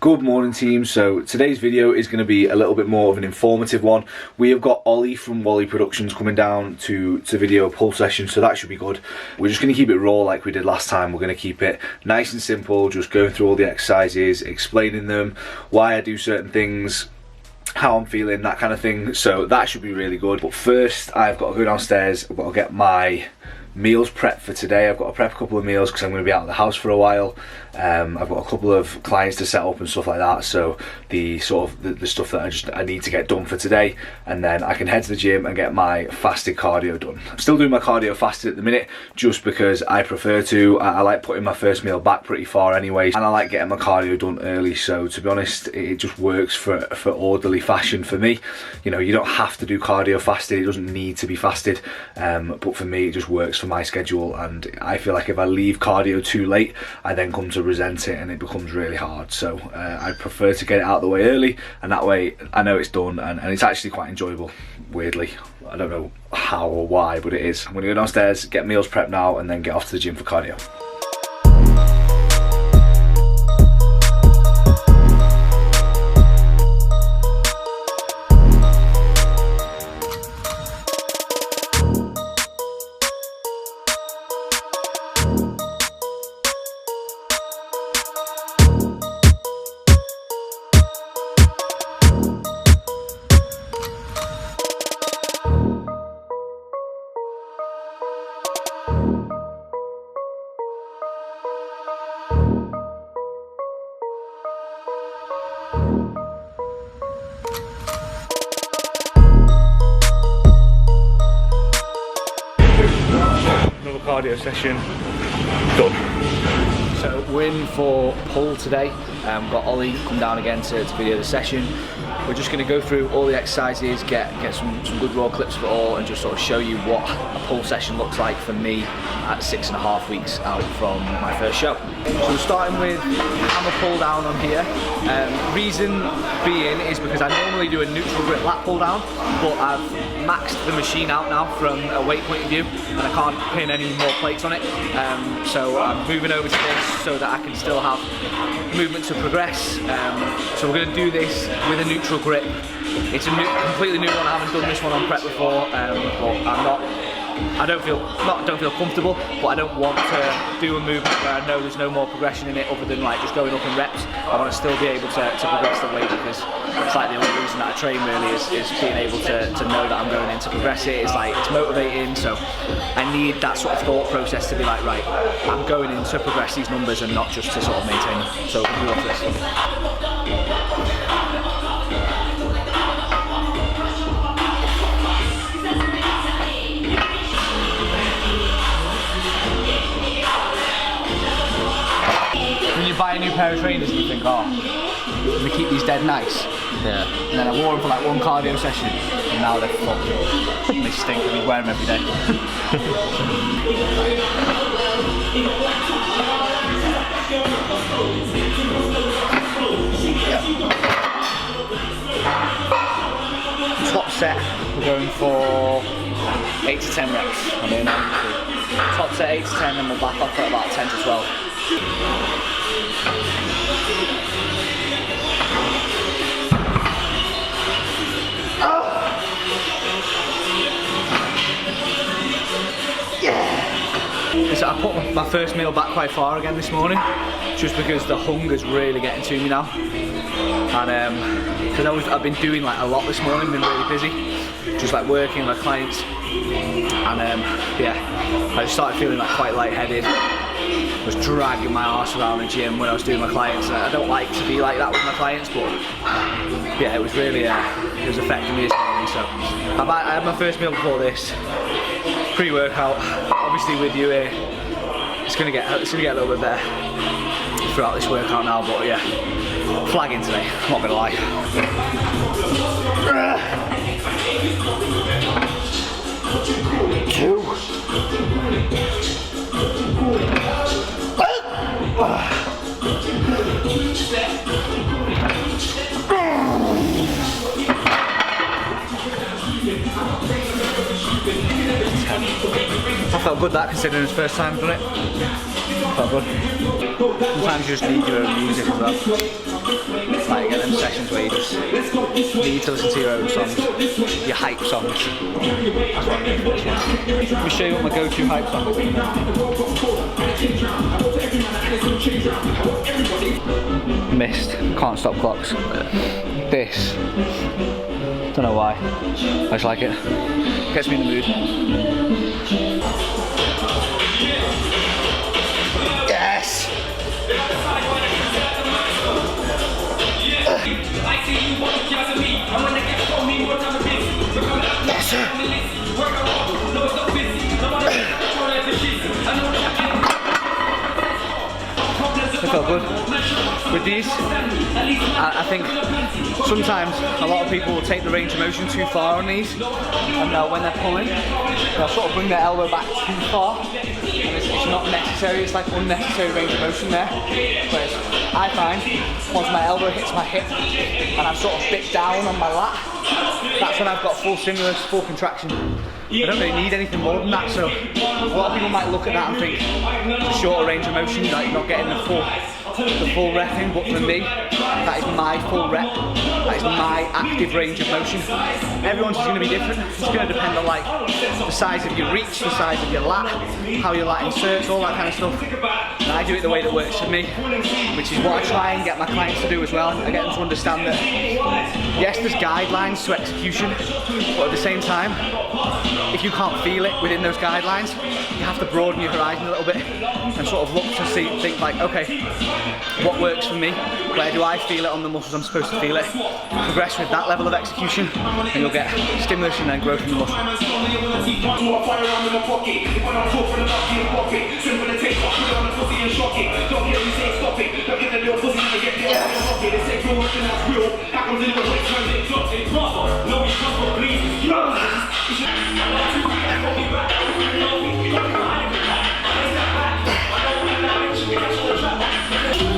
Good morning team. So today's video is going to be a little bit more of an informative one. We have got Olly from Olly Productions coming down to video a pull session, so that should be good. We're just going to keep it raw like we did last time. We're going to keep it nice and simple, just going through all the exercises, explaining them, why I do certain things, how I'm feeling, that kind of thing. So that should be really good. But first I've got to go downstairs. I've got to get my meals prepped for today. I've got to prep a couple of meals because I'm going to be out of the house for a while. I've got a couple of clients to set up and stuff like that, so the stuff that I need to get done for today, and then I can head to the gym and get my fasted cardio done. I'm still doing my cardio fasted at the minute just because I prefer to. I like putting my first meal back pretty far anyway, and I like getting my cardio done early, so to be honest it just works for orderly fashion for me. You know, you don't have to do cardio fasted, it doesn't need to be fasted, but for me it just works for my schedule, and I feel like if I leave cardio too late I then come to resent it and it becomes really hard. So I prefer to get it out of the way early, and that way I know it's done, and it's actually quite enjoyable, weirdly. I don't know how or why, but it is. I'm going to go downstairs, get meals prepped now, and then get off to the gym for cardio. Another cardio session done. So we're in for pull today. We've got Olly come down again to video the session. We're just going to go through all the exercises, get some good raw clips of it all, and just sort of show you what a pull session looks like for me at 6.5 weeks out from my first show. So we're starting with hammer pull down on here. Reason being is because I normally do a neutral grip lat pull down, but I've maxed the machine out now from a weight point of view, and I can't pin any more plates on it. So I'm moving over to this so that I can still have movement to progress. So we're going to do this with a neutral grip. It's a completely new one. I haven't done this one on prep before, but I don't feel comfortable, but I don't want to do a movement where I know there's no more progression in it other than like just going up in reps. I want to still be able to progress the weight, because it's like the only reason that I train really is being able to know that I'm going in to progress it. It's like, it's motivating, so I need that sort of thought process to be like, right, I'm going in to progress these numbers and not just to sort of maintain them. So we'll do off this. Buy a new pair of trainers and you think, oh, we keep these dead nice. Yeah. And then I wore them for like one cardio session, and now they're fucked. They stink, and we wear them every day. Top set, we're going for 8 to 10 reps. I mean, top set 8 to 10, and we'll back off at about 10 to 12. So I put my first meal back quite far again this morning, just because the hunger's really getting to me now, and because I've been doing like a lot this morning, been really busy, just like working with my clients, and yeah, I just started feeling like quite lightheaded. I was dragging my arse around the gym when I was doing my clients. I don't like to be like that with my clients, but yeah, it was really it was affecting me this morning. So I had my first meal before this, pre-workout. Obviously with you here, it's gonna get a little bit better throughout this workout now, but yeah, flagging today, I'm not gonna lie. Two. I felt good that, considering it's first time I've done it. Felt good. Sometimes you just need your own music as well. Like get them sessions where you just need to listen to your own songs, your hype songs. That's what I'm doing for this one. Let me show you what my go-to hype song is. Missed, Can't Stop Clocks. This, don't know why, I just like it. Gets me in the mood. Yes! Yes, sir. It felt good. With these, I think sometimes a lot of people will take the range of motion too far on these, and when they're pulling, they'll sort of bring their elbow back too far, and it's not necessary, it's like unnecessary range of motion there. Whereas I find, once my elbow hits my hip, and I've sort of bit down on my lat, that's when I've got full stimulus, full contraction. I don't really need anything more than that, so a lot of people might look at that and think it's a shorter range of motion, like you're not getting the full rep in, but for me, that is my full rep, that is my active range of motion. Everyone's is going to be different, it's going to depend on like the size of your reach, the size of your lat, how your lat inserts, all that kind of stuff. And I do it the way that works for me, which is what I try and get my clients to do as well. I get them to understand that, yes, there's guidelines to execution, but at the same time, if you can't feel it within those guidelines, you have to broaden your horizon a little bit and sort of look to think like, okay, what works for me? Where do I feel it on the muscles I'm supposed to feel it? Progress with that level of execution and you'll get stimulus and then growth in the muscle.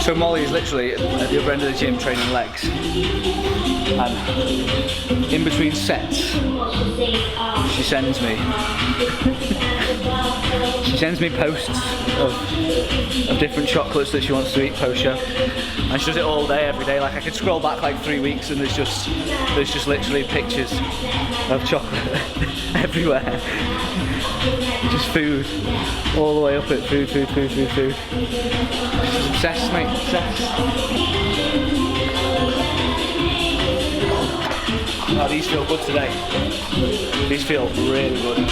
So Molly is literally at the other end of the gym training legs, and in between sets she sends me posts of different chocolates that she wants to eat post show, and she does it all day, every day. Like I could scroll back like 3 weeks and there's just literally pictures of chocolate everywhere. Just food, all the way up at food. She's obsessed, mate, obsessed. Oh, these feel good today. These feel really good.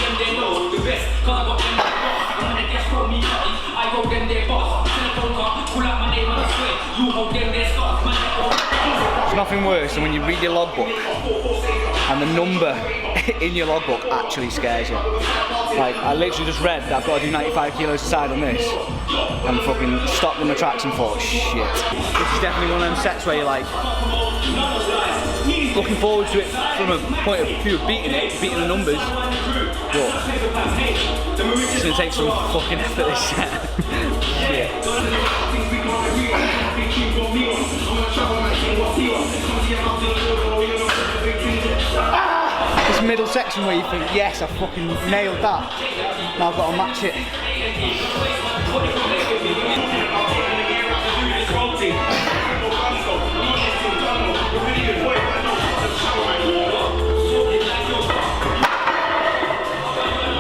There's nothing worse than when you read your logbook and the number in your logbook actually scares you. Like, I literally just read that I've got to do 95 kilos aside on this and fucking stopped in my tracks and thought, shit. This is definitely one of them sets where you're like looking forward to it from a point of view of beating the numbers, but it's going to take some fucking effort this set. Shit. This middle section where you think, yes, I fucking nailed that. Now I've got to match it.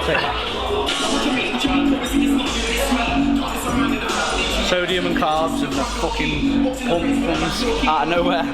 Take that. Sodium and carbs and the fucking pump comes out of nowhere.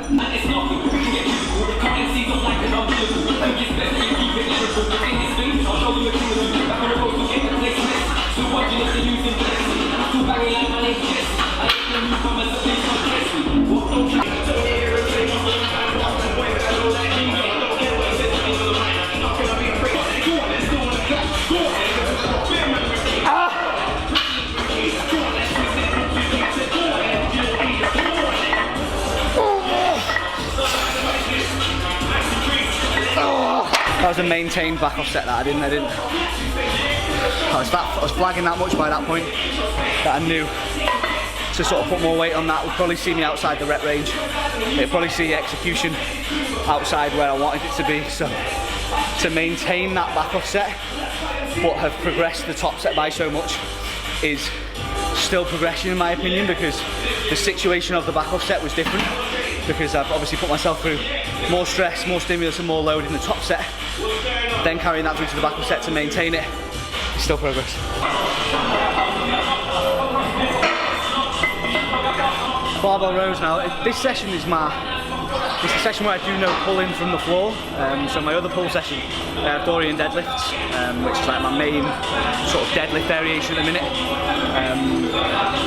That was a maintained back off set that I didn't. I was flagging that much by that point that I knew to sort of put more weight on that would probably see me outside the rep range. It'd probably see execution outside where I wanted it to be. So to maintain that back off set, but have progressed the top set by so much, is still progression in my opinion, because the situation of the back off set was different because I've obviously put myself through more stress, more stimulus and more load in the top set. Then carrying that through to the back off set to maintain it, it's still progress. Barbell rows now. This session is it's the session where I do no pulling from the floor. So my other pull session, I have Dorian deadlifts, which is like my main sort of deadlift variation at the minute. And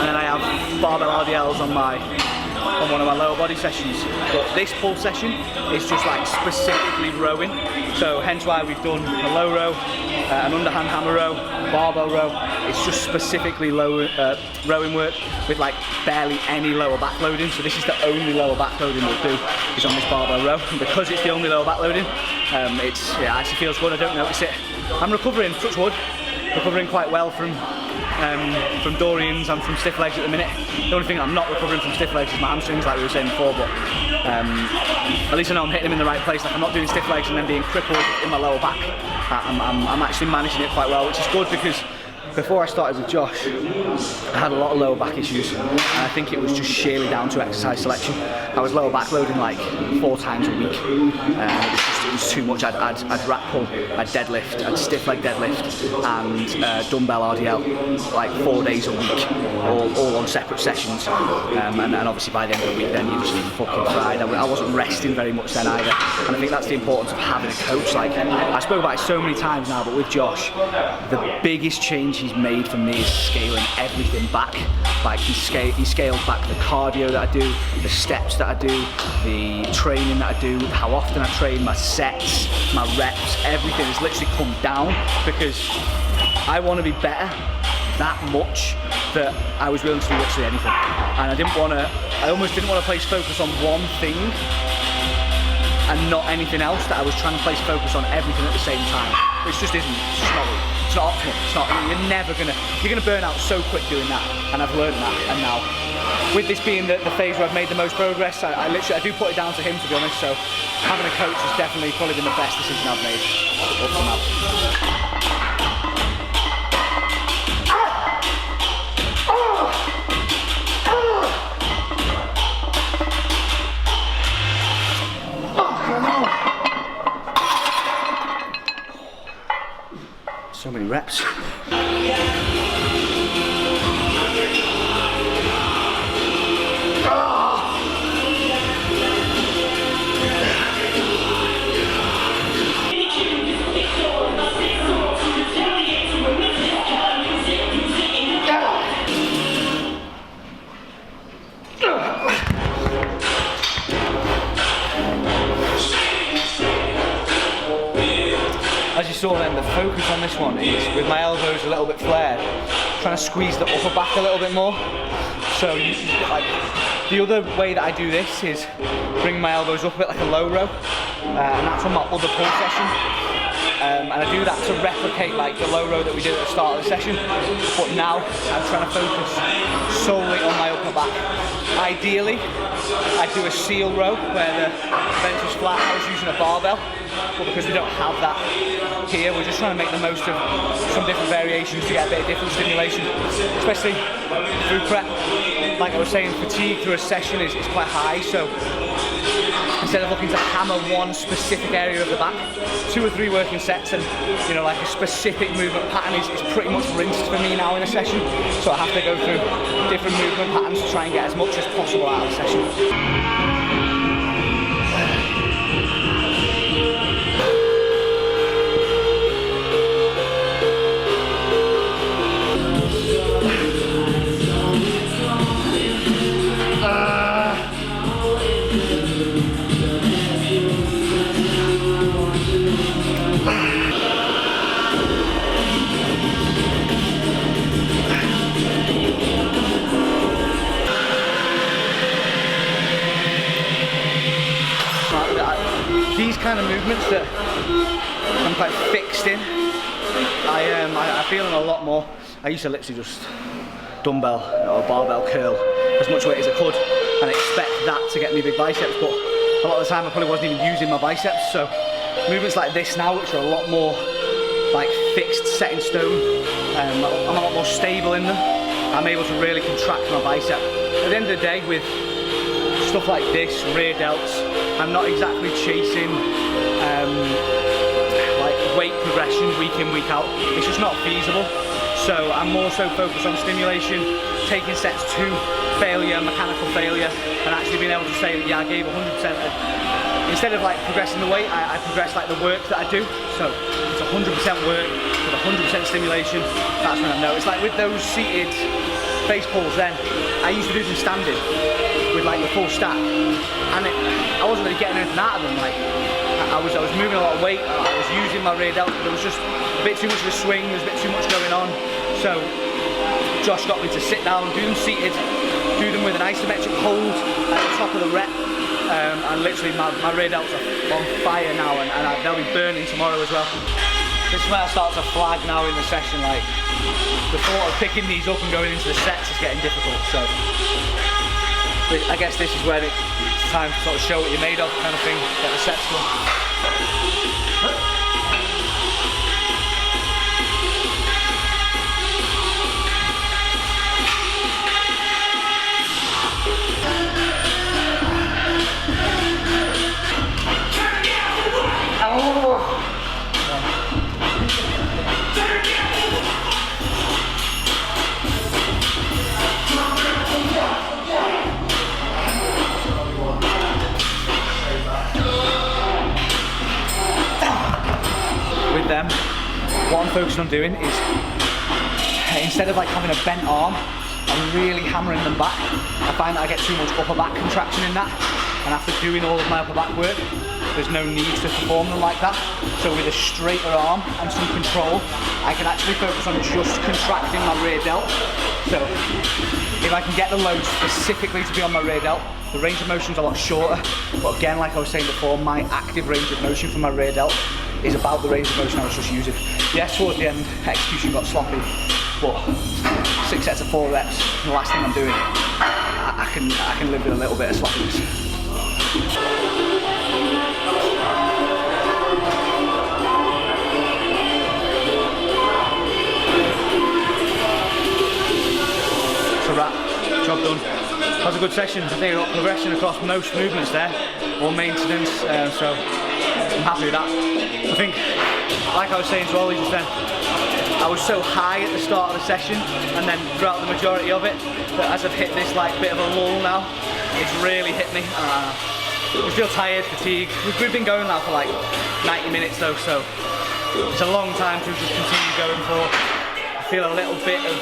then I have barbell RDLs on one of my lower body sessions. But this pull session is just like specifically rowing. So hence why we've done a low row, an underhand hammer row, barbell row. It's just specifically rowing work with like barely any lower back loading. So this is the only lower back loading we'll do is on this barbell row. And because it's the only lower back loading, it actually feels good. I don't notice it. I'm recovering, touch wood, recovering quite well from Dorians and from stiff legs at the minute. The only thing I'm not recovering from stiff legs is my hamstrings, like we were saying before, but at least I know I'm hitting them in the right place. Like I'm not doing stiff legs and then being crippled in my lower back. I'm actually managing it quite well, which is good because before I started with Josh, I had a lot of lower back issues, and I think it was just sheerly down to exercise selection. I was lower back loading like 4 times a week, and it was too much. I'd rack pull, I'd deadlift, I'd stiff leg deadlift, and dumbbell RDL like 4 days a week, all on separate sessions. And obviously by the end of the week, then you're just fucking fried. I wasn't resting very much then either, and I think that's the importance of having a coach. Like I spoke about it so many times now, but with Josh, the biggest change he's made for me is scaling everything back. Like he scaled back the cardio that I do, the steps that I do, the training that I do, how often I train, my sets, my reps, everything has literally come down because I want to be better that much that I was willing to do literally anything. And I almost didn't want to place focus on one thing and not anything else, that I was trying to place focus on everything at the same time, which just isn't, it's not optimal. It's not, you're gonna burn out so quick doing that, and I've learned that. And now, with this being the phase where I've made the most progress, I do put it down to him, to be honest. So having a coach has definitely probably been the best decision I've made up to now. So many reps. As you saw then, the focus on this one is, with my elbows a little bit flared, trying to squeeze the upper back a little bit more. So the other way that I do this is bring my elbows up a bit like a low row, and that's on my other pull session. And I do that to replicate like the low row that we did at the start of the session, but now I'm trying to focus solely on my upper back. Ideally, I do a seal row where the bench is flat. I was using a barbell, but because we don't have that here, we're just trying to make the most of some different variations to get a bit of different stimulation, especially through prep. Like I was saying, fatigue through a session is quite high, so instead of looking to hammer one specific area of the back, 2 or 3 working sets and like a specific movement pattern is pretty much rinsed for me now in a session. So I have to go through different movement patterns to try and get as much as possible out of the session. These kind of movements that I'm quite fixed in, I feel them a lot more. I used to literally just dumbbell or barbell curl as much weight as I could and expect that to get me big biceps, but a lot of the time I probably wasn't even using my biceps. So movements like this now, which are a lot more like fixed, set in stone, I'm a lot more stable in them. I'm able to really contract my bicep at the end of the day, with stuff like this, rear delts, I'm not exactly chasing like weight progression week in, week out. It's just not feasible. So I'm more so focused on stimulation, taking sets to failure, mechanical failure, and actually being able to say that, yeah, I gave 100%. Instead of like progressing the weight, I progress like the work that I do. So it's 100% work with 100% stimulation. That's when I know. It's like with those seated face pulls then, I used to do them standing with like the full stack, and I wasn't really getting anything out of them. Like I was moving a lot of weight, I was using my rear delts, but there was just a bit too much of a swing, there's a bit too much going on. So Josh got me to sit down, do them seated, do them with an isometric hold at the top of the rep. And literally my rear delts are on fire now, and they'll be burning tomorrow as well. This is where I start to flag now in the session, like the thought of picking these up and going into the sets is getting difficult. So I guess this is where it's time to sort of show what you're made of, kind of thing, get the sets done. With them, what I'm focusing on doing is, instead of like having a bent arm, I'm really hammering them back. I find that I get too much upper back contraction in that, and after doing all of my upper back work, there's no need to perform them like that. So with a straighter arm and some control, I can actually focus on just contracting my rear delt. So if I can get the load specifically to be on my rear delt, the range of motion's a lot shorter. But again, like I was saying before, my active range of motion for my rear delt is about the range of motion I was just using. Yes, towards the end, execution got sloppy, but 6 sets of 4 reps, the last thing I'm doing, I can live with a little bit of sloppiness. So wrap, job done. That was a good session. I think I got progression across most movements there, or maintenance, so I'm happy with that. I think, like I was saying to Olly just then, I was so high at the start of the session, and then throughout the majority of it, that as I've hit this like bit of a lull now, it's really hit me. I feel tired, fatigued. We've been going now for like 90 minutes though, so it's a long time to just continue going for. I feel a little bit of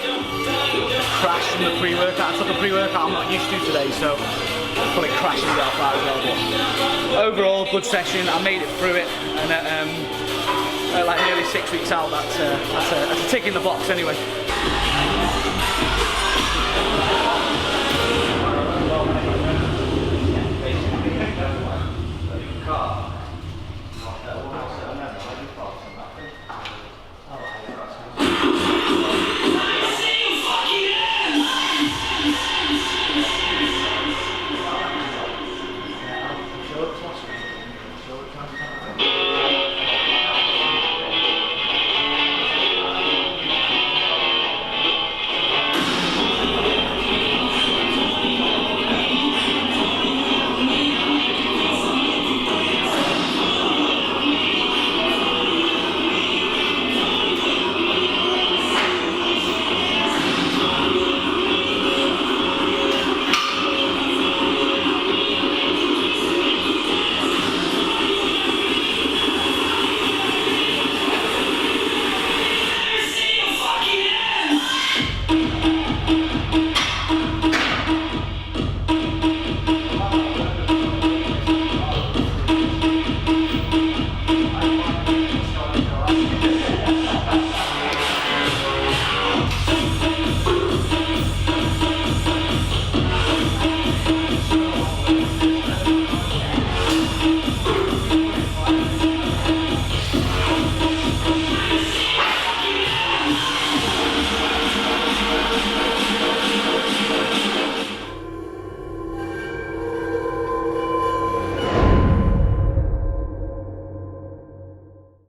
crash from the pre-workout. I took a pre-workout I'm not used to today, so I'll probably crash and get off that as well. But overall, good session. I made it through it, and like nearly 6 weeks out, that's a tick in the box anyway.